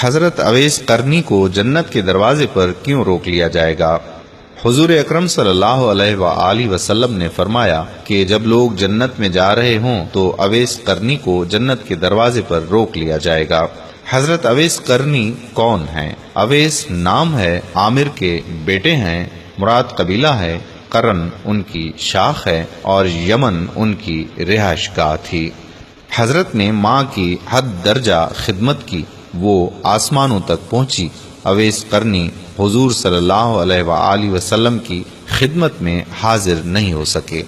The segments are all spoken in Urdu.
حضرت اویس قرنی کو جنت کے دروازے پر کیوں روک لیا جائے گا؟ حضور اکرم صلی اللہ علیہ وآلہ وسلم نے فرمایا کہ جب لوگ جنت میں جا رہے ہوں تو اویس قرنی کو جنت کے دروازے پر روک لیا جائے گا۔ حضرت اویس قرنی کون ہیں؟ اویس نام ہے، عامر کے بیٹے ہیں، مراد قبیلہ ہے، قرن ان کی شاخ ہے اور یمن ان کی رہائش گاہ تھی۔ حضرت نے ماں کی حد درجہ خدمت کی، وہ آسمانوں تک پہنچی۔ اویس قرنی حضور صلی اللہ علیہ وآلہ وسلم کی خدمت میں حاضر نہیں ہو سکے۔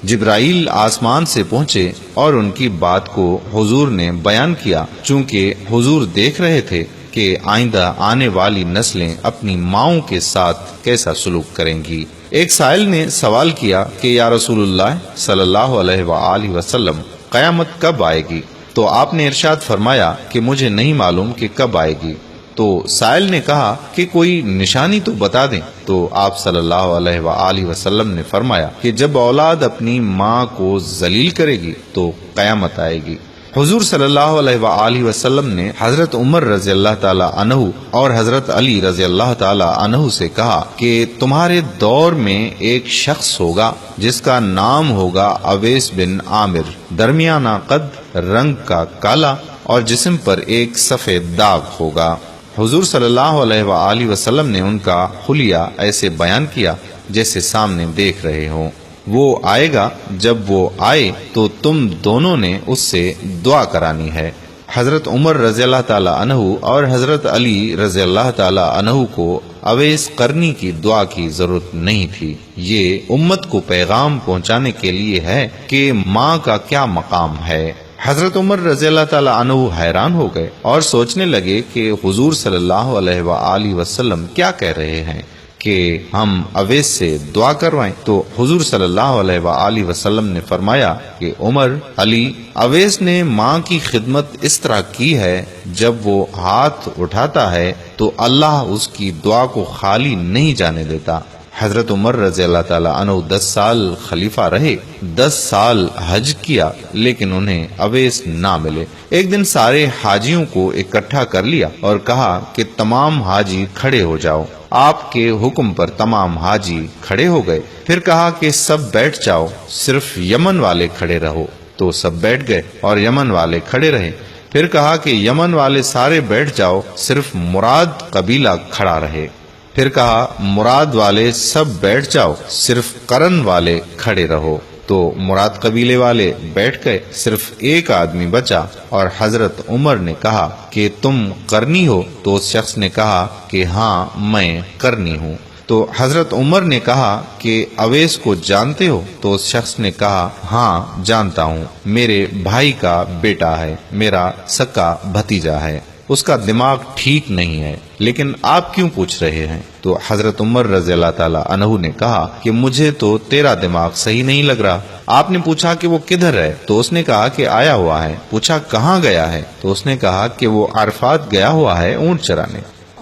جبرائیل آسمان سے پہنچے اور ان کی بات کو حضور نے بیان کیا، چونکہ حضور دیکھ رہے تھے کہ آئندہ آنے والی نسلیں اپنی ماؤں کے ساتھ کیسا سلوک کریں گی۔ ایک سائل نے سوال کیا کہ یا رسول اللہ صلی اللہ علیہ وآلہ وسلم، قیامت کب آئے گی؟ تو آپ نے ارشاد فرمایا کہ مجھے نہیں معلوم کہ کب آئے گی۔ تو سائل نے کہا کہ کوئی نشانی تو بتا دیں۔ تو آپ صلی اللہ علیہ وآلہ وسلم نے فرمایا کہ جب اولاد اپنی ماں کو ذلیل کرے گی تو قیامت آئے گی۔ حضور صلی اللہ علیہ وآلہ وسلم نے حضرت عمر رضی اللہ تعالی عنہ اور حضرت علی رضی اللہ تعالی عنہ سے کہا کہ تمہارے دور میں ایک شخص ہوگا جس کا نام ہوگا اویس بن عامر، درمیانہ قد، رنگ کا کالا اور جسم پر ایک سفید داغ ہوگا۔ حضور صلی اللہ علیہ وآلہ وسلم نے ان کا حلیہ ایسے بیان کیا جیسے سامنے دیکھ رہے ہوں۔ وہ آئے گا، جب وہ آئے تو تم دونوں نے اس سے دعا کرانی ہے۔ حضرت عمر رضی اللہ تعالی عنہ اور حضرت علی رضی اللہ تعالی عنہ کو اویس قرنی کی دعا کی ضرورت نہیں تھی۔ یہ امت کو پیغام پہنچانے کے لیے ہے کہ ماں کا کیا مقام ہے۔ حضرت عمر رضی اللہ تعالی عنہ حیران ہو گئے اور سوچنے لگے کہ حضور صلی اللہ علیہ وآلہ وسلم کیا کہہ رہے ہیں کہ ہم اویس سے دعا کروائیں۔ تو حضور صلی اللہ علیہ وآلہ وسلم نے فرمایا کہ عمر، علی، اویس نے ماں کی خدمت اس طرح کی ہے، جب وہ ہاتھ اٹھاتا ہے تو اللہ اس کی دعا کو خالی نہیں جانے دیتا۔ حضرت عمر رضی اللہ تعالی عنہ 10 سال خلیفہ رہے، 10 سال حج کیا، لیکن انہیں اویس نہ ملے۔ ایک دن سارے حاجیوں کو اکٹھا کر لیا اور کہا کہ تمام حاجی کھڑے ہو جاؤ۔ آپ کے حکم پر تمام حاجی کھڑے ہو گئے۔ پھر کہا کہ سب بیٹھ جاؤ، صرف یمن والے کھڑے رہو۔ تو سب بیٹھ گئے اور یمن والے کھڑے رہے۔ پھر کہا کہ یمن والے سارے بیٹھ جاؤ، صرف مراد قبیلہ کھڑا رہے۔ پھر کہا مراد والے سب بیٹھ جاؤ، صرف قرن والے کھڑے رہو۔ تو مراد قبیلے والے بیٹھ گئے، صرف ایک آدمی بچا اور حضرت عمر نے کہا کہ تم قرنی ہو؟ تو اس شخص نے کہا کہ ہاں میں قرنی ہوں۔ تو حضرت عمر نے کہا کہ اویس کو جانتے ہو؟ تو اس شخص نے کہا ہاں جانتا ہوں، میرے بھائی کا بیٹا ہے، میرا سکا بھتیجا ہے، اس کا دماغ ٹھیک نہیں ہے، لیکن آپ کیوں پوچھ رہے ہیں؟ تو حضرت عمر رضی اللہ تعالی عنہ نے کہا کہ مجھے تو تیرا دماغ صحیح نہیں لگ رہا۔ آپ نے پوچھا کہ وہ کدھر ہے؟ تو اس نے کہا کہ آیا ہوا ہے۔ پوچھا کہاں گیا ہے؟ تو اس نے کہا کہ وہ عرفات گیا ہوا ہے اونٹ چرانے۔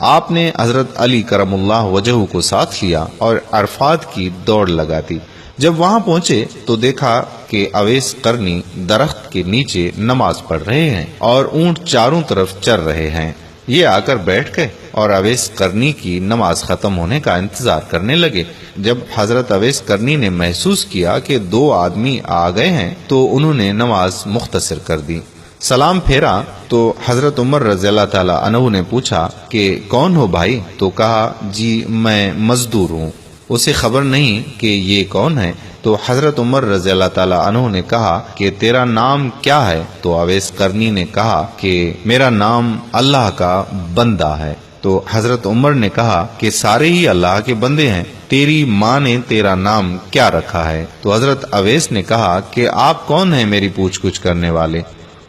آپ نے حضرت علی کرم اللہ وجہہ کو ساتھ لیا اور عرفات کی دوڑ لگا دی۔ جب وہاں پہنچے تو دیکھا کہ اویس قرنی درخت کے نیچے نماز پڑھ رہے ہیں اور اونٹ چاروں طرف چر رہے ہیں۔ یہ آ کر بیٹھ گئے اور اویس قرنی کی نماز ختم ہونے کا انتظار کرنے لگے۔ جب حضرت اویس قرنی نے محسوس کیا کہ 2 آدمی آ گئے ہیں تو انہوں نے نماز مختصر کر دی۔ سلام پھیرا تو حضرت عمر رضی اللہ تعالی عنہ نے پوچھا کہ کون ہو بھائی؟ تو کہا جی میں مزدور ہوں، اسے خبر نہیں کہ یہ کون ہے۔ تو حضرت عمر رضی اللہ تعالی عنہ نے کہا کہ تیرا نام کیا ہے؟ تو اویس قرنی نے کہا کہ میرا نام اللہ کا بندہ ہے۔ تو حضرت عمر نے کہا کہ سارے ہی اللہ کے بندے ہیں، تیری ماں نے تیرا نام کیا رکھا ہے؟ تو حضرت اویس نے کہا کہ آپ کون ہیں میری پوچھ گچھ کرنے والے؟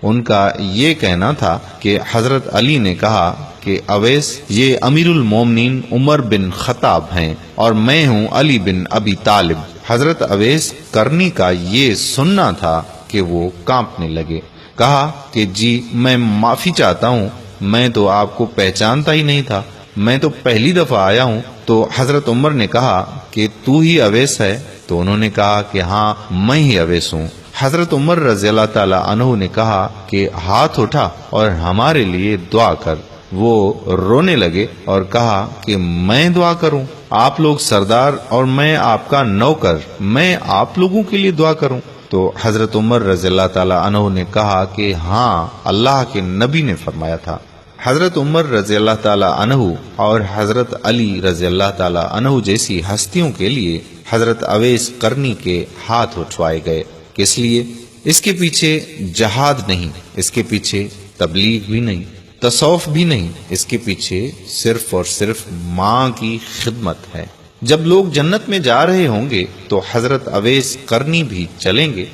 ان کا یہ کہنا تھا کہ حضرت علی نے کہا کہ اویس یہ امیر المومنین عمر بن خطاب ہیں اور میں ہوں علی بن ابی طالب۔ حضرت اویس قرنی کا یہ سننا تھا کہ وہ کانپنے لگے۔ کہا کہ جی میں معافی چاہتا ہوں، میں تو آپ کو پہچانتا ہی نہیں تھا، میں تو پہلی دفعہ آیا ہوں۔ تو حضرت عمر نے کہا کہ تو ہی اویس ہے؟ تو انہوں نے کہا کہ ہاں میں ہی اویس ہوں۔ حضرت عمر رضی اللہ تعالی عنہ نے کہا کہ ہاتھ اٹھا اور ہمارے لیے دعا کر۔ وہ رونے لگے اور کہا کہ میں دعا کروں؟ آپ لوگ سردار اور میں آپ کا نوکر، میں آپ لوگوں کے لیے دعا کروں؟ تو حضرت عمر رضی اللہ تعالی عنہ نے کہا کہ ہاں، اللہ کے نبی نے فرمایا تھا۔ حضرت عمر رضی اللہ تعالی عنہ اور حضرت علی رضی اللہ تعالی عنہ جیسی ہستیوں کے لیے حضرت اویس قرنی کے ہاتھ اٹھوائے گئے۔ کس لیے؟ اس کے پیچھے جہاد نہیں، اس کے پیچھے تبلیغ بھی نہیں، تصوف بھی نہیں، اس کے پیچھے صرف اور صرف ماں کی خدمت ہے۔ جب لوگ جنت میں جا رہے ہوں گے تو حضرت اویس قرنی بھی چلیں گے۔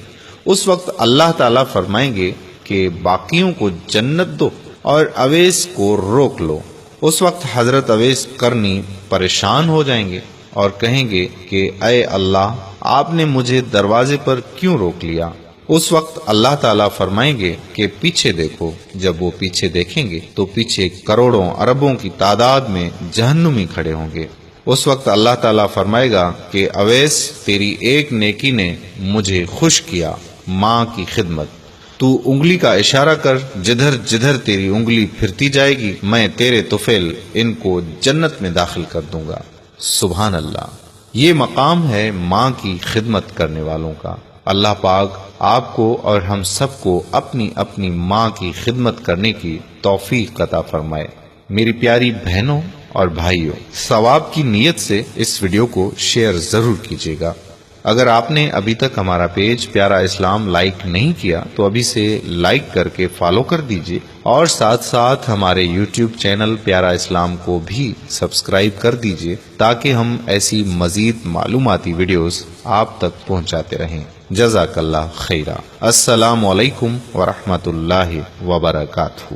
اس وقت اللہ تعالیٰ فرمائیں گے کہ باقیوں کو جنت دو اور اویس کو روک لو۔ اس وقت حضرت اویس قرنی پریشان ہو جائیں گے اور کہیں گے کہ اے اللہ، آپ نے مجھے دروازے پر کیوں روک لیا؟ اس وقت اللہ تعالیٰ فرمائیں گے کہ پیچھے دیکھو۔ جب وہ پیچھے دیکھیں گے تو پیچھے کروڑوں اربوں کی تعداد میں جہنمی کھڑے ہوں گے۔ اس وقت اللہ تعالیٰ فرمائے گا کہ اویس، تیری ایک نیکی نے مجھے خوش کیا، ماں کی خدمت۔ تو انگلی کا اشارہ کر، جدھر جدھر تیری انگلی پھرتی جائے گی میں تیرے طفیل ان کو جنت میں داخل کر دوں گا۔ سبحان اللہ، یہ مقام ہے ماں کی خدمت کرنے والوں کا۔ اللہ پاک آپ کو اور ہم سب کو اپنی اپنی ماں کی خدمت کرنے کی توفیق عطا فرمائے۔ میری پیاری بہنوں اور بھائیوں، ثواب کی نیت سے اس ویڈیو کو شیئر ضرور کیجیے گا۔ اگر آپ نے ابھی تک ہمارا پیج پیارا اسلام لائک نہیں کیا تو ابھی سے لائک کر کے فالو کر دیجیے، اور ساتھ ساتھ ہمارے یوٹیوب چینل پیارا اسلام کو بھی سبسکرائب کر دیجیے تاکہ ہم ایسی مزید معلوماتی ویڈیوز آپ تک پہنچاتے رہیں۔ جزاک اللہ خیرہ۔ السلام علیکم ورحمۃ اللہ وبرکاتہ۔